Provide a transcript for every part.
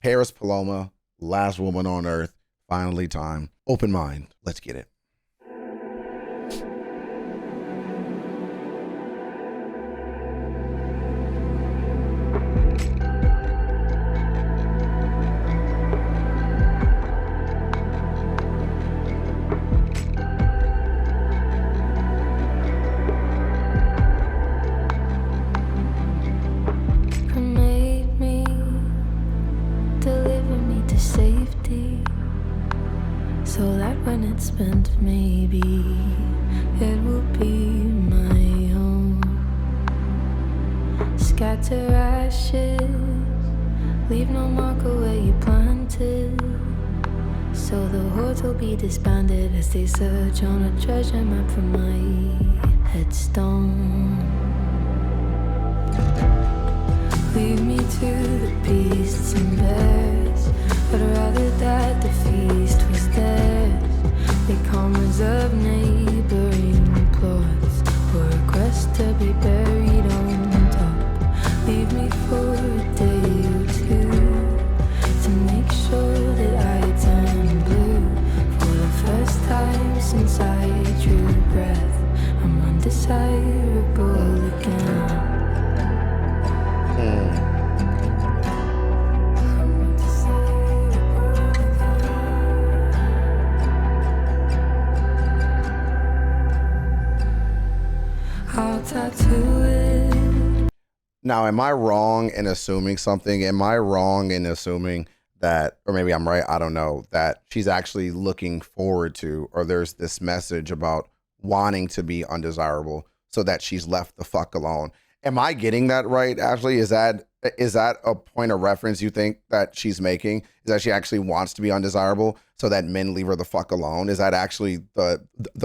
Paris Paloma, last woman on earth, finally time. Open mind, let's get it. Spent, maybe it will be my own. Scatter ashes, leave no mark where you planted. So the hordes will be disbanded as they search on a treasure map for my headstone. Leave me to the beasts and bears, but rather that the feast was theirs. The commas of neighboring plots for a quest to be buried on top. Leave me for a day or two to make sure that I turn blue. For the first time since I drew breath, I'm undesirable again. Now, am I wrong in assuming something? Am I wrong in assuming that, or maybe I'm right, I don't know, that she's actually looking forward to, or there's this message about wanting to be undesirable so that she's left the fuck alone? Am I getting that right, Ashley? Is that a point of reference you think that she's making? Is that she actually wants to be undesirable so that men leave her the fuck alone? Is that actually the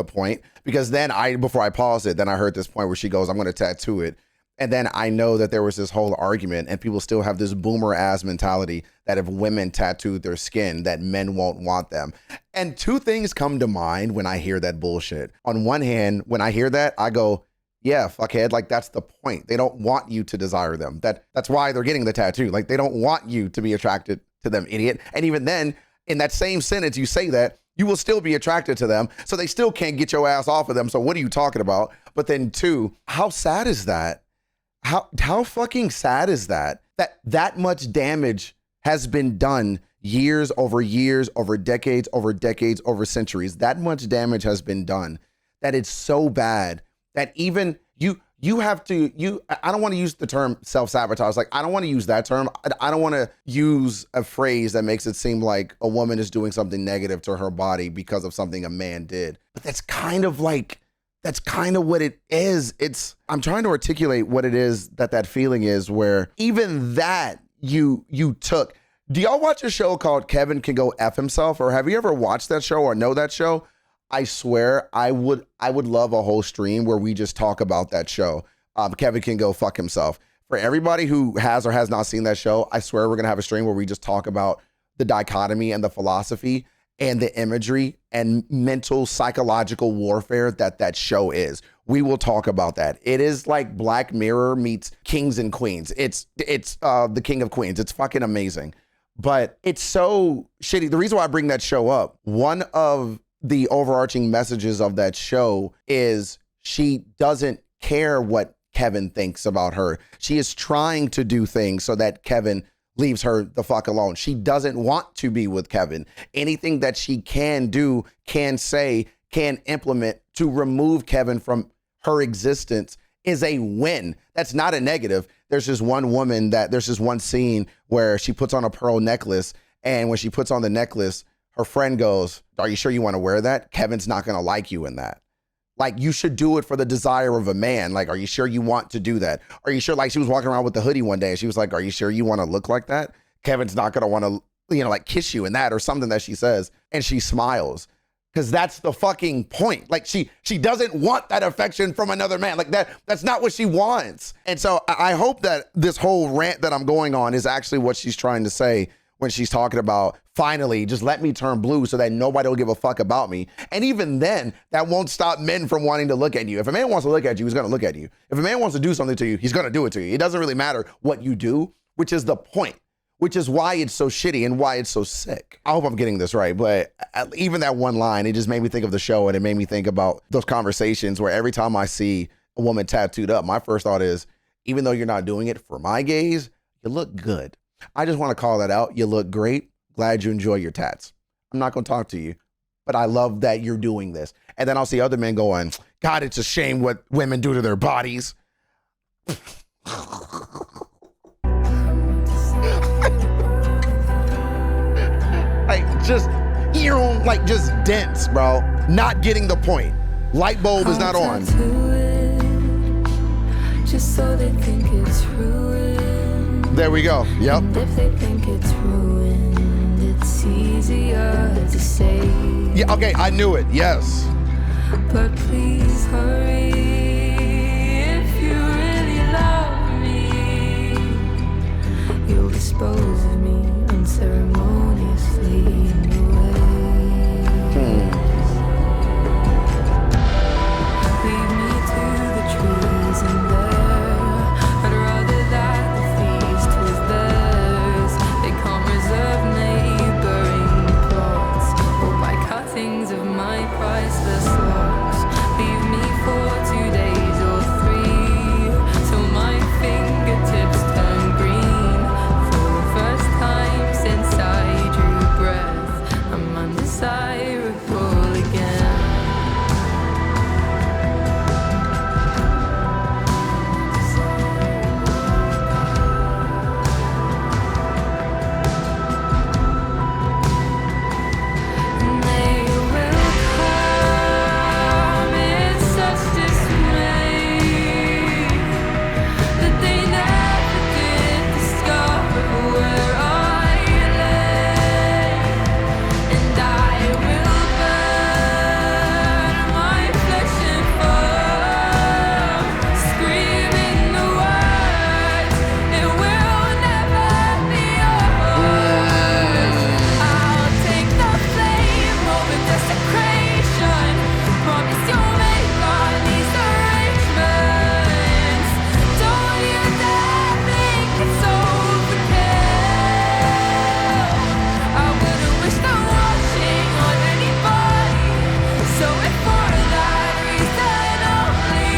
point? Because then before I paused it, then I heard this point where she goes, I'm going to tattoo it. And then I know that there was this whole argument and people still have this boomer ass mentality that if women tattooed their skin, that men won't want them. And two things come to mind when I hear that bullshit. On one hand, when I hear that, I go, yeah, fuckhead, like that's the point. They don't want you to desire them. That's why they're getting the tattoo. Like they don't want you to be attracted to them, idiot. And even then, in that same sentence, you say that, you will still be attracted to them. So they still can't get your ass off of them. So what are you talking about? But then two, how sad is that? How fucking sad is that much damage has been done years, over decades, over centuries. That much damage has been done that it's so bad that even you have to, I don't want to use the term self-sabotage. Like, I don't want to use that term. I don't want to use a phrase that makes it seem like a woman is doing something negative to her body because of something a man did. But that's kind of what it is. I'm trying to articulate what it is that feeling is, where even that you took. Do y'all watch a show called Kevin Can Go F Himself? Or have you ever watched that show or know that show? I swear I would love a whole stream where we just talk about that show. Kevin Can Go Fuck Himself. For everybody who has or has not seen that show, I swear we're gonna have a stream where we just talk about the dichotomy and the philosophy and the imagery and mental psychological warfare that show is. We will talk about that. It is like Black Mirror meets Kings and Queens. It's the King of Queens. It's fucking amazing. But it's so shitty. The reason why I bring that show up, one of the overarching messages of that show is she doesn't care what Kevin thinks about her. She is trying to do things so that Kevin leaves her the fuck alone. She doesn't want to be with Kevin. Anything that she can do, can say, can implement to remove Kevin from her existence is a win. That's not a negative. There's this one scene where she puts on a pearl necklace, and when she puts on the necklace, her friend goes, are you sure you want to wear that? Kevin's not going to like you in that. Like, you should do it for the desire of a man. Like, are you sure you want to do that? Are you sure? Like, she was walking around with the hoodie one day and she was like, are you sure you want to look like that? Kevin's not going to want to, like kiss you in that, or something that she says. And she smiles. Because that's the fucking point. Like, she doesn't want that affection from another man. Like, that's not what she wants. And so I hope that this whole rant that I'm going on is actually what she's trying to say when she's talking about, finally, just let me turn blue so that nobody will give a fuck about me. And even then, that won't stop men from wanting to look at you. If a man wants to look at you, he's going to look at you. If a man wants to do something to you, he's going to do it to you. It doesn't really matter what you do, which is the point. which is why it's so shitty and why it's so sick. I hope I'm getting this right, but even that one line, it just made me think of the show, and it made me think about those conversations where every time I see a woman tattooed up, my first thought is, even though you're not doing it for my gaze, you look good. I just want to call that out. You look great. Glad you enjoy your tats. I'm not going to talk to you, but I love that you're doing this. And then I'll see other men going, God, it's a shame what women do to their bodies. Like just dense, bro. Not getting the point. Light bulb is not on. Just so they think it's ruined. There we go. Yep. And if they think it's ruined, it's easier to say. Yeah, okay, I knew it. Yes. But please hurry if you really love me. You'll dispose of me unceremoniously in your ways. Lead me to the trees and there. I'd rather that the feast was theirs. They can't reserve neighboring plots or buy cuttings of my priceless locks. Leave me for 2 days or 3 till my fingertips turn green. For the first time since I drew breath, I'm undesirable again. And they will come in such dismay that they never did discover where I lay. And I will burn my flesh and foam, screaming the words, it will never be yours. I'll take the flame over desecration. Promise you'll make all these arrangements. Don't you dare think it's overkill. I wouldn't wish the watching on anybody. So if for that reason only,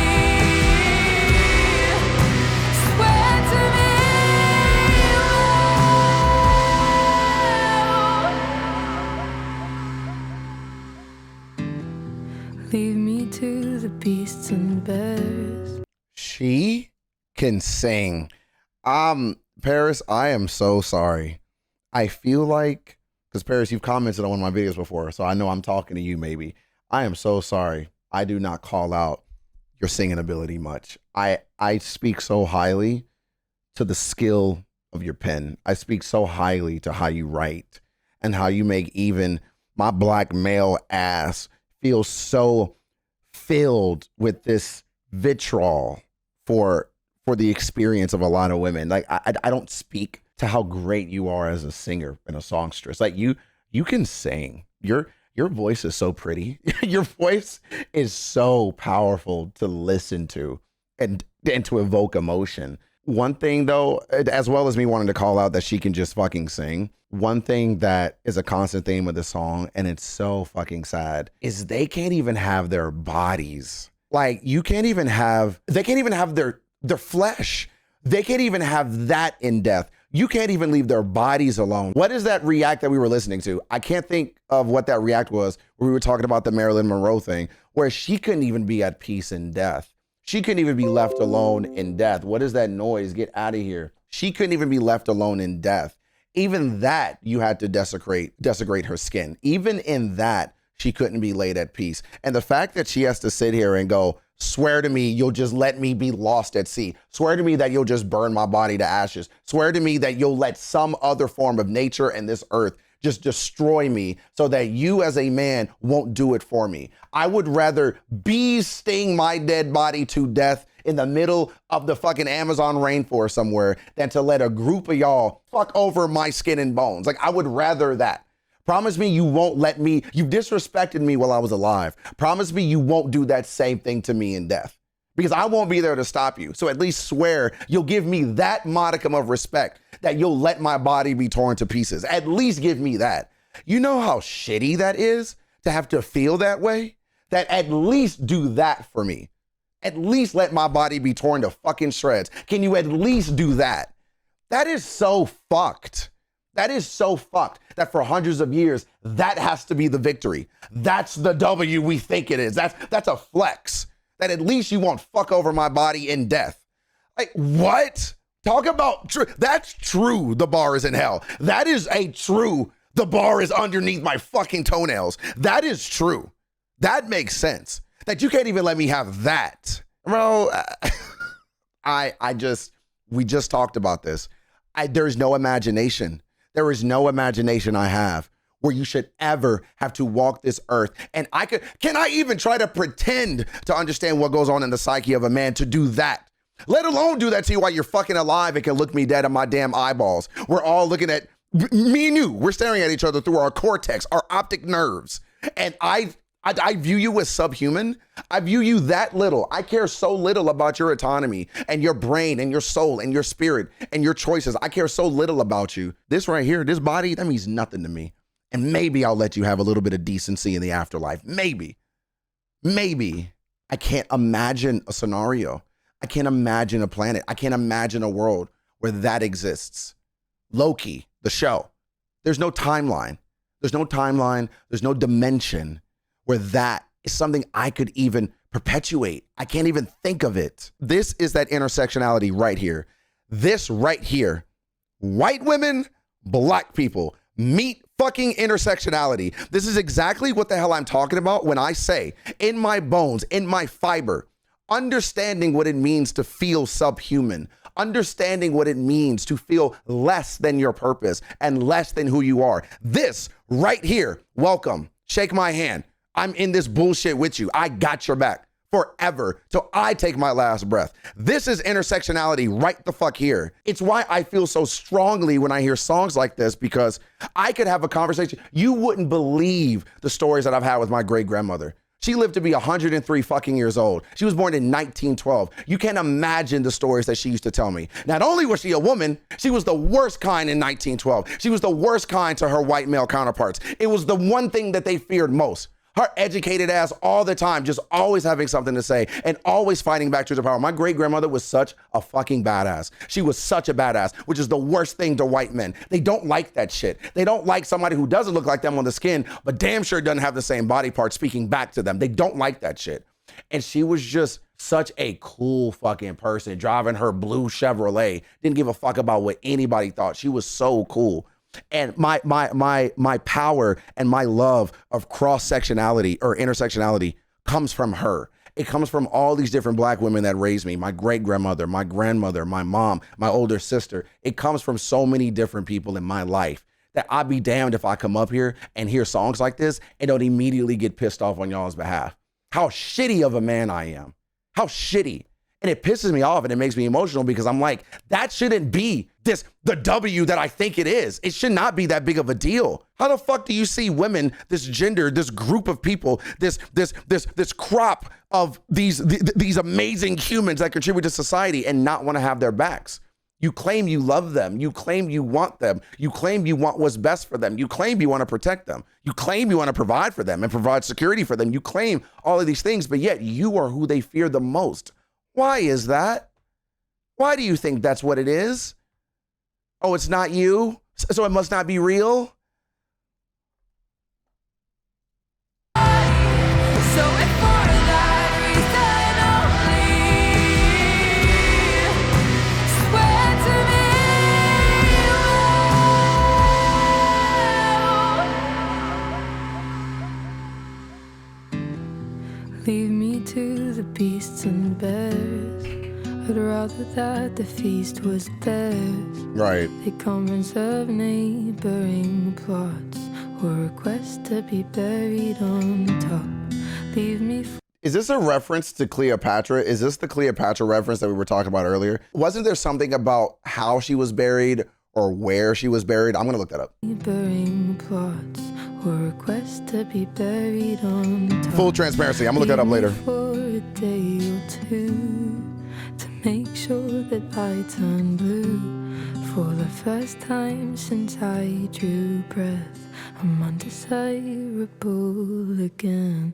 swear to me. Leave me to the beasts and bears. She can sing. Paris, I am so sorry. I feel like, because Paris, you've commented on one of my videos before, so I know I'm talking to you maybe. I am so sorry. I do not call out your singing ability much. I speak so highly to the skill of your pen. I speak so highly to how you write and how you make even my black male ass feel so filled with this vitriol for the experience of a lot of women. Like I don't speak to how great you are as a singer and a songstress. Like you can sing. Your voice is so pretty. Your voice is so powerful to listen to and to evoke emotion. One thing though, as well as me wanting to call out that she can just fucking sing, one thing that is a constant theme of the song, and it's so fucking sad, is they can't even have their bodies. Like they can't even have their flesh. They can't even have that in death. You can't even leave their bodies alone. What is that react that we were listening to? I can't think of what that react was, where we were talking about the Marilyn Monroe thing, where she couldn't even be at peace in death. She couldn't even be left alone in death. What is that noise? Get out of here. She couldn't even be left alone in death. Even that, you had to desecrate her skin. Even in that, she couldn't be laid at peace. And the fact that she has to sit here and go, swear to me you'll just let me be lost at sea. Swear to me that you'll just burn my body to ashes. Swear to me that you'll let some other form of nature and this earth just destroy me so that you as a man won't do it for me. I would rather bees sting my dead body to death in the middle of the fucking Amazon rainforest somewhere than to let a group of y'all fuck over my skin and bones. Like, I would rather that. Promise me you won't let me, you disrespected me while I was alive. Promise me you won't do that same thing to me in death. because I won't be there to stop you. So at least swear you'll give me that modicum of respect, that you'll let my body be torn to pieces. At least give me that. You know how shitty that is to have to feel that way? That at least do that for me. At least let my body be torn to fucking shreds. Can you at least do that? That is so fucked. That is so fucked that for hundreds of years, that has to be the victory. That's the W we think it is. That's a flex. That at least you won't fuck over my body in death. Like, what? Talk about true. That's true. The bar is in hell. That is a true. The bar is underneath my fucking toenails. That is true. That makes sense. That you can't even let me have that. Bro, we just talked about this. There's no imagination. There is no imagination I have where you should ever have to walk this earth. And can I even try to pretend to understand what goes on in the psyche of a man to do that? Let alone do that to you while you're fucking alive and can look me dead in my damn eyeballs. We're all looking at, me and you, we're staring at each other through our cortex, our optic nerves. And I view you as subhuman. I view you that little. I care so little about your autonomy and your brain and your soul and your spirit and your choices. I care so little about you. This right here, this body, that means nothing to me. And maybe I'll let you have a little bit of decency in the afterlife. Maybe. I can't imagine a scenario. I can't imagine a planet. I can't imagine a world where that exists. Loki, the show. There's no timeline. There's no dimension where that is something I could even perpetuate. I can't even think of it. This is that intersectionality right here. This right here. White women, black people, meet fucking intersectionality. This is exactly what the hell I'm talking about when I say, in my bones, in my fiber, understanding what it means to feel subhuman, understanding what it means to feel less than your purpose and less than who you are. This right here, welcome, shake my hand. I'm in this bullshit with you. I got your back forever till I take my last breath. This is intersectionality right the fuck here. It's why I feel so strongly when I hear songs like this, because I could have a conversation. You wouldn't believe the stories that I've had with my great grandmother. She lived to be 103 fucking years old. She was born in 1912. You can't imagine the stories that she used to tell me. Not only was she a woman, she was the worst kind in 1912. She was the worst kind to her white male counterparts. It was the one thing that they feared most. Her educated ass all the time, just always having something to say and always fighting back to the power. My great grandmother was such a fucking badass. She was such a badass, which is the worst thing to white men. They don't like that shit. They don't like somebody who doesn't look like them on the skin, but damn sure doesn't have the same body part speaking back to them. They don't like that shit. And she was just such a cool fucking person, driving her blue Chevrolet. Didn't give a fuck about what anybody thought. She was so cool. And my power and my love of cross-sectionality or intersectionality comes from her. It comes from all these different black women that raised me, my great-grandmother, my grandmother, my mom, my older sister. It comes from so many different people in my life that I'd be damned if I come up here and hear songs like this and don't immediately get pissed off on y'all's behalf. How shitty of a man I am. How shitty. And it pisses me off and it makes me emotional because I'm like, that shouldn't be the W that I think it is. It should not be that big of a deal. How the fuck do you see women, this gender, this group of people, this crop of these amazing humans that contribute to society and not want to have their backs? You claim you love them. You claim you want them. You claim you want what's best for them. You claim you want to protect them. You claim you want to provide for them and provide security for them. You claim all of these things, but yet you are who they fear the most. Why is that? Why do you think that's what it is? Oh, it's not you? So it must not be real? So if for that reason only, swear to me, leave me to the beasts and bears. I'd rather that the feast was theirs. Right. They comments of neighboring plots or requests to be buried on top. Leave me. Is this a reference to Cleopatra? Is this the Cleopatra reference that we were talking about earlier? Wasn't there something about how she was buried or where she was buried? I'm going to look that up. Neighboring plots or requests to be buried on top. Full transparency. I'm going to look that up later. For a day or two to make sure that I turn blue. For the first time since I drew breath, I'm undesirable again.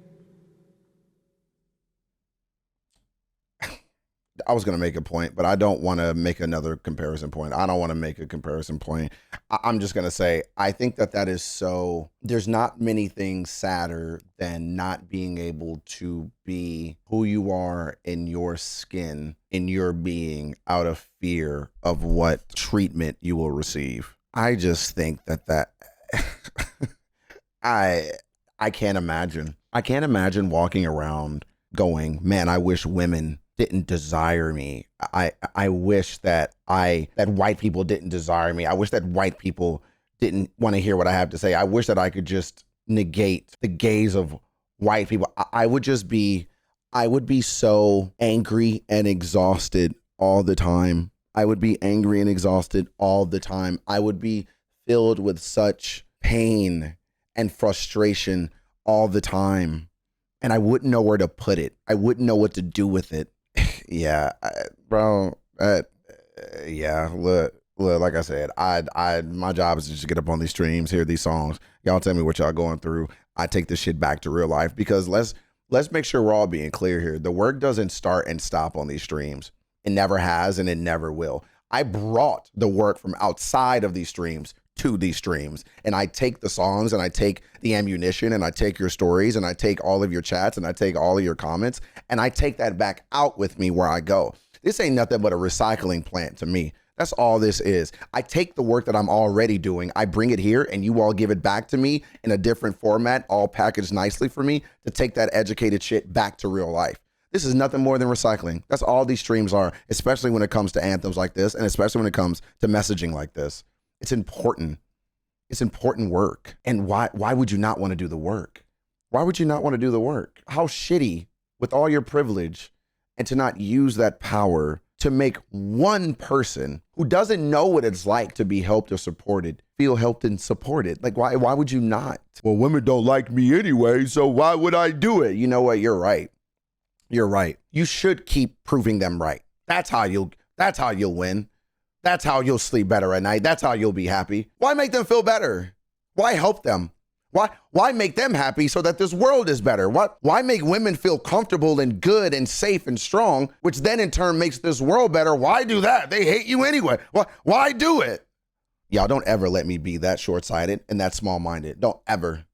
I was going to make a point, but I don't want to make another comparison point. I don't want to make a comparison point. I'm just going to say, I think that is so, there's not many things sadder than not being able to be who you are in your skin, in your being, out of fear of what treatment you will receive. I just think that I can't imagine. I can't imagine walking around going, man, I wish women didn't desire me. I wish that white people didn't desire me. I wish that white people didn't want to hear what I have to say. I wish that I could just negate the gaze of white people. I would be so angry and exhausted all the time. I would be angry and exhausted all the time. I would be filled with such pain and frustration all the time. And I wouldn't know where to put it. I wouldn't know what to do with it. Yeah, bro. Yeah, look, like I said, my job is to just get up on these streams, hear these songs. Y'all tell me what y'all going through. I take this shit back to real life, because let's make sure we're all being clear here. The work doesn't start and stop on these streams. It never has, and it never will. I brought the work from outside of these streams to these streams, and I take the songs, and I take the ammunition, and I take your stories, and I take all of your chats, and I take all of your comments, and I take that back out with me where I go. This ain't nothing but a recycling plant to me. That's all this is. I take the work that I'm already doing, I bring it here, and you all give it back to me in a different format, all packaged nicely for me to take that educated shit back to real life. This is nothing more than recycling. That's all these streams are, especially when it comes to anthems like this, and especially when it comes to messaging like this. It's important. It's important work. And why would you not want to do the work? Why would you not want to do the work? How shitty, with all your privilege, and to not use that power to make one person who doesn't know what it's like to be helped or supported feel helped and supported. Like, why would you not? Well, women don't like me anyway, so why would I do it? You know what? You're right. You're right. You should keep proving them right. That's how you'll win. That's how you'll sleep better at night. That's how you'll be happy. Why make them feel better? Why help them? Why make them happy so that this world is better? Why make women feel comfortable and good and safe and strong, which then in turn makes this world better? Why do that? They hate you anyway. Why do it? Y'all don't ever let me be that short-sighted and that small-minded. Don't ever.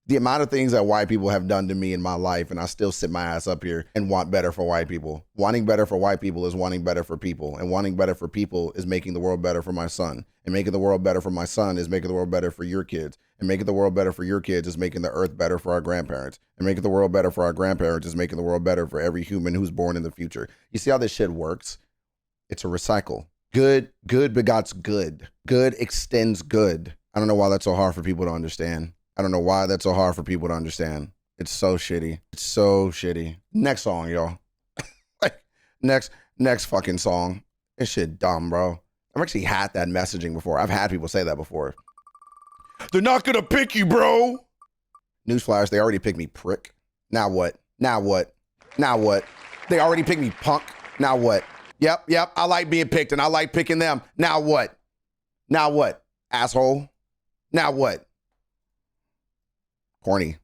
The amount of things that white people have done to me in my life, and I still sit my ass up here and want better for white people. Wanting better for white people is wanting better for people. And wanting better for people is making the world better for my son. And making the world better for my son is making the world better for your kids. And making the world better for your kids is making the earth better for our grandparents. And making the world better for our grandparents is making the world better for every human who's born in the future. You see how this shit works? It's a recycle. Good begots good. Good extends good. I don't know why that's so hard for people to understand. I don't know why that's so hard for people to understand. It's so shitty. It's so shitty. Next song, y'all. Like, next fucking song. This shit dumb, bro. I've actually had that messaging before. I've had people say that before. They're not gonna pick you, bro. Newsflash, they already picked me, prick. Now what? They already picked me, punk. Now what? Yep. I like being picked and I like picking them. Now what? Asshole? Now what? Corny.